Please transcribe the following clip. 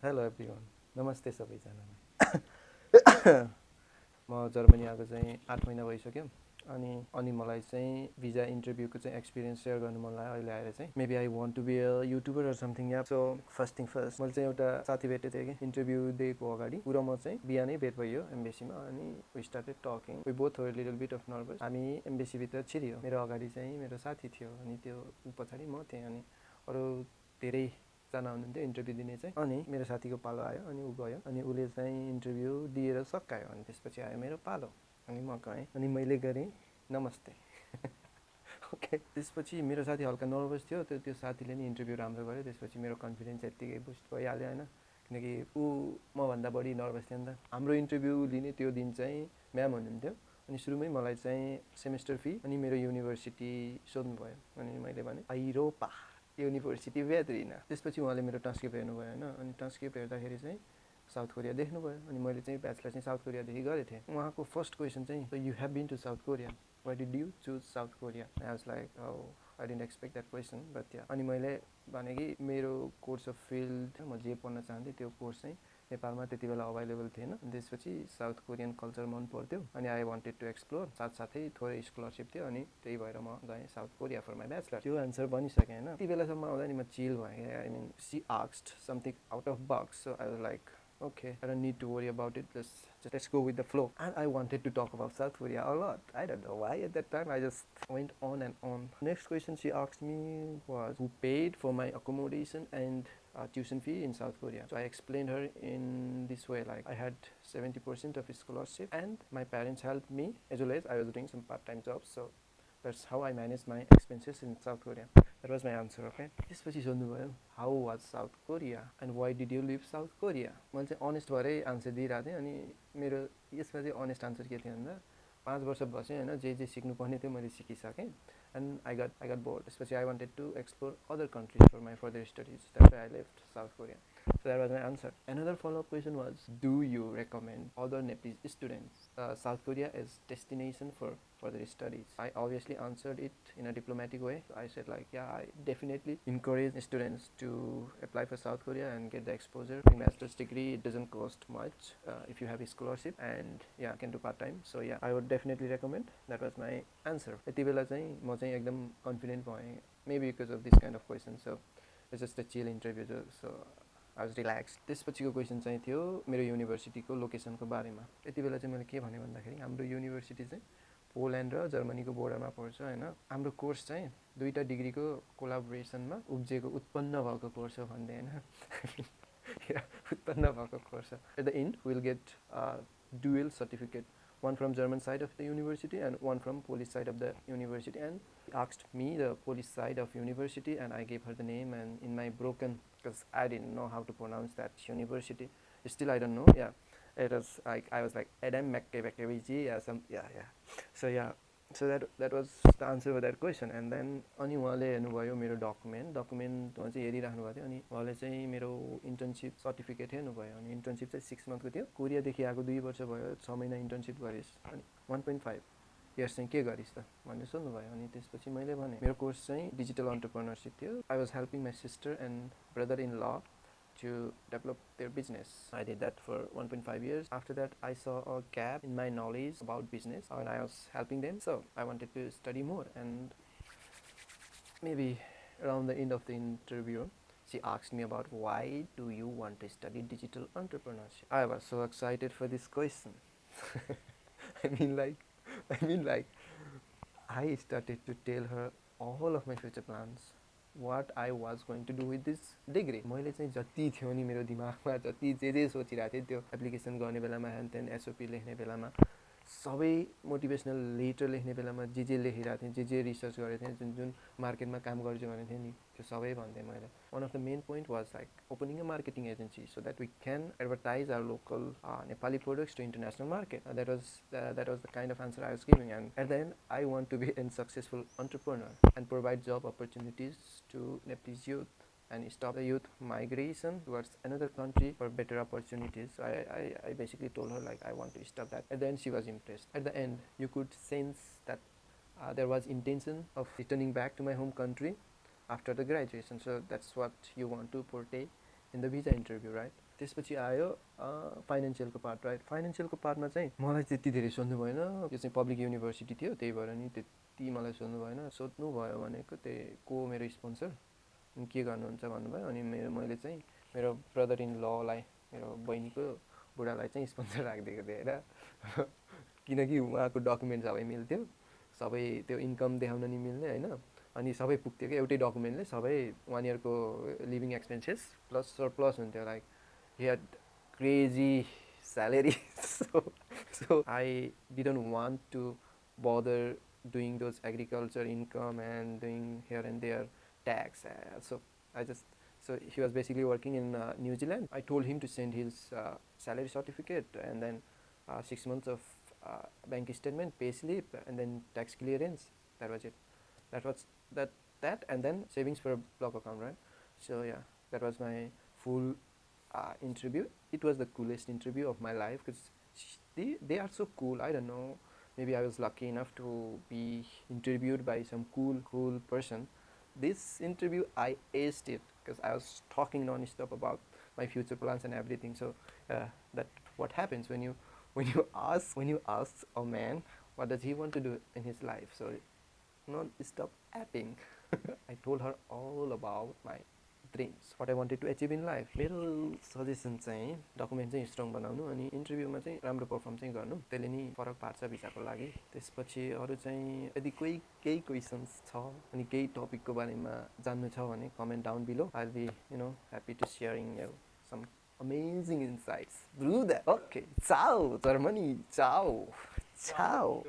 Hello everyone, नमस्ते सबैजनालाई। म जर्मनी आएको चाहिँ 8 महिना भइसक्यो। अनि मलाई चाहिँ भिजा इन्टरभ्यूको चाहिँ एक्सपिरियन्स सेयर गर्नु मन लाग्यो अहिले आएर चाहिँ। Maybe I want to be a YouTuber or something yeah. So first thing first, मैले चाहिँ एउटा साथी भेटेको थिएँ कि इन्टरभ्यू दिएको अगाडि। ऊ र म चाहिँ बिहानै भेट भयो एम्बेसीमा। अनि we started talking. We both were little bit of nervous. हामी एम्बेसीभित्र छिर्यो। मेरो अगाडि चाहिँ मेरो साथी थियो, अनि त्यो पछाडि म थिएँ, अनि अरू धेरैजना हुनुहुन्थ्यो इन्टरभ्यू दिने चाहिँ। अनि मेरो साथीको पालो आयो, अनि ऊ गयो, अनि उसले चाहिँ इन्टरभ्यू दिएर सकायो। अनि त्यसपछि आयो मेरो पालो, अनि म गएँ, अनि मैले गरेँ नमस्ते। ओके, त्यसपछि मेरो साथी हल्का नर्भस थियो। त्यो साथीले नि इन्टरभ्यू राम्रो गर्यो। त्यसपछि मेरो कन्फिडेन्स यत्तिकै बुस्ट भइहाल्यो होइन, किनकि ऊ मभन्दा बढी नर्भस थियो नि त। हाम्रो इन्टरभ्यू लिने त्यो दिन चाहिँ म्याम हुनुहुन्थ्यो। अनि सुरुमै मलाई चाहिँ सेमेस्टर फी अनि मेरो युनिभर्सिटी सोध्नुभयो। अनि मैले भने आइरोपा युनिभर्सिटी भेट्रिन। त्यसपछि उहाँले मेरो ट्रान्सक्रिप्ट हेर्नुभयो होइन। अनि ट्रान्सक्रिप्ट हेर्दाखेरि चाहिँ साउथ कोरिया देख्नुभयो। अनि मैले चाहिँ ब्याचलर चाहिँ साउथ कोरियादेखि गरेको थिएँ। उहाँको फर्स्ट क्वेसन चाहिँ you have been to South Korea, why did you choose South Korea? I was like I didn't expect that question, but yeah. अनि मैले भने कि मेरो कोर्स अफ फिल्ड म जे पढ्न चाहन्थेँ त्यो कोर्स चाहिँ नेपालमा त्यति बेला अभाइलेबल थिएन। त्यसपछि साउथ कोरियन कल्चर मन पर्थ्यो, अनि आई वान्टेड टु एक्सप्लोर। साथसाथै थोरै स्कलरसिप थियो, अनि त्यही भएर म गएँ south Korea for my bachelor. त्यो एन्सर बनिसकेँ होइन। त्यति बेलासम्म आउँदा नि म चिल भएँ। I mean she asked something out of box, so I was like okay, I don't need to worry about it. Just let's go with the flow. And I wanted to talk about South Korea a lot. I don't know why at that time. I just went on and on. Next question she asked me was who paid for my accommodation and tuition fee in South Korea. So I explained her in this way, like I had 70% of scholarship and my parents helped me, as well as I was doing some part-time jobs. So that's how I managed my expenses in South Korea. That was my answer, okay? त्यसपछि सोध्नुभयो how was South Korea and why did you leave South Korea. मैले चाहिँ honest भएरै answer दिइरहेको थिएँ। अनि मेरो यसमा चाहिँ अनेस्ट आन्सर के थियो भन्दा 5 वर्ष बसेँ होइन, जे सिक्नुपर्ने थियो मैले सिकिसकेँ। And I got bored. त्यसपछि I wanted to explore other countries for my further studies, that's why I left South Korea. So that was my answer. Another follow-up question was, do you recommend other Nepalese students South Korea as destination for their studies? I obviously answered it in a diplomatic way. I said like, yeah, I definitely encourage students to apply for South Korea and get the exposure. In master's degree, it doesn't cost much if you have a scholarship, and yeah, you can do part-time. So yeah, I would definitely recommend. That was my answer. यति बेला चाहिँ म चाहिँ एकदम confident भएँ, maybe because of this kind of question. So it's just a chill interview, so I was relax. त्यसपछिको question चाहिँ थियो मेरो युनिभर्सिटीको लोकेसनको बारेमा. यति बेला चाहिँ मैले के भने भन्दाखेरि हाम्रो युनिभर्सिटी चाहिँ पोल्यान्ड र जर्मनीको बोर्डरमा पर्छ होइन. हाम्रो कोर्स चाहिँ दुईवटा डिग्रीको कोलाबोरेसनमा उब्जिएको उत्पन्न भएको कोर्स हो भन्ने होइन. उत्पन्न भएको कोर्स हो. At the end will get dual certificate, one from German side of the university and one from Polish side of the university. And he asked me the Polish side of university, and I gave her the name. And in my broken, because I didn't know how to pronounce that university, still I don't know. Yeah, it was like I was like Adam McKevici, yeah, So yeah, so that was the answer for that question. And then अनि उहाँले हेर्नुभयो मेरो डकुमेन्टमा चाहिँ हेरिराख्नु भएको थियो. अनि उहाँले चाहिँ मेरो इन्टर्नसिप सर्टिफिकेट हेर्नुभयो. अनि इन्टर्नसिप चाहिँ 6 मन्थको थियो. कोरियादेखि आएको 2 वर्ष भयो, 6 महिना इन्टर्नसिप गरिस्, अनि 1.5 इयर्स चाहिँ के गरिस् त भनेर सोध्नुभयो. अनि त्यसपछि मैले भने मेरो कोर्स चाहिँ डिजिटल अन्टरप्रेन्योरसिप थियो. I was helping my sister and brother in ल to develop their business. I did that for 1.5 years. After that, I saw a gap in my knowledge about business and I was helping them. So I wanted to study more. And maybe around the end of the interview, she asked me about why do you want to study digital entrepreneurship. I was so excited for this question. I mean like I started to tell her all of my future plans, what I was going to do with this degree. मैले चाहिँ जति थियो नि मेरो दिमागमा, जति जे सोचिरहेको थिएँ त्यो एप्लिकेसन गर्ने बेलामा, ह्यान त्यहाँ एसओपी लेख्ने बेलामा, सबै मोटिभेसनल लेटर लेख्ने बेलामा जे लेखिरहेको थिएँ, जे रिसर्च गरेको थिएँ, जुन जुन मार्केटमा काम गर्छु भनेको थिएँ नि, त्यो सबै भन्थेँ मैले. One of the main point was like opening a marketing agency so that we can advertise our local Nepali products to international market. That was the kind of answer I was giving. And at the end, I want to be a successful entrepreneur and provide job opportunities to Nepalese youth and stop the youth migration towards another country for better opportunities. So I basically told her like I want to stop that. At the end, she was impressed. At the end, you could sense that there was intention of returning back to my home country after the graduation. So that's what you want to portray in the visa interview, right? त्यसपछि आयो फाइनेन्सियलको part right फाइनेन्सियलको पार्टमा चाहिँ मलाई त्यति धेरै सोध्नु भएन त्यो चाहिँ पब्लिक युनिभर्सिटी थियो त्यही भएर नि त्यति मलाई सोध्नु भएन सोध्नु भयो भनेको त्यही को मेरो स्पोन्सर के गर्नुहुन्छ भन्नुभयो अनि मैले चाहिँ मेरो ब्रदर इन ललाई मेरो बहिनीको बुढालाई चाहिँ स्पोन्सर राखिदिएको थिएँ होइन किनकि उहाँको डकुमेन्ट सबै मिल्थ्यो सबै त्यो इन्कम देखाउन नि मिल्ने होइन अनि सबै पुग्थ्यो कि एउटै डकुमेन्टले सबै 1 इयरको लिभिङ एक्सपेन्सेस प्लस सरप्लस हुन्थ्यो like he had crazy salary so I didn't want to bother doing those agriculture income and doing here and there tax so I just so he was basically working in New Zealand. I told him to send his salary certificate and then 6 months of bank statement pay slip and then tax clearance. That was it. That and then savings for a block account, right? So yeah, that was my full interview. It was the coolest interview of my life because they are so cool. I don't know, maybe I was lucky enough to be interviewed by some cool person. This interview I aced it because I was talking non-stop about my future plans and everything. So that what happens when you ask a man what does he want to do in his life. So non-stop apping. I told her all about my dreams what I wanted to achieve in life मेरो suggestion चाहिँ document चाहिँ strong बनाउनु अनि इन्टरभ्यूमा चाहिँ राम्रो perform चाहिँ गर्नु त्यसले नि फरक पार्छ भिसाको लागि त्यसपछि अरू चाहिँ यदि केही क्वेसन्स छ अनि केही टपिकको बारेमा जान्नु छ भने comment down below I will be happy to sharing you some amazing insights through that okay ciao Germany ciao चाओ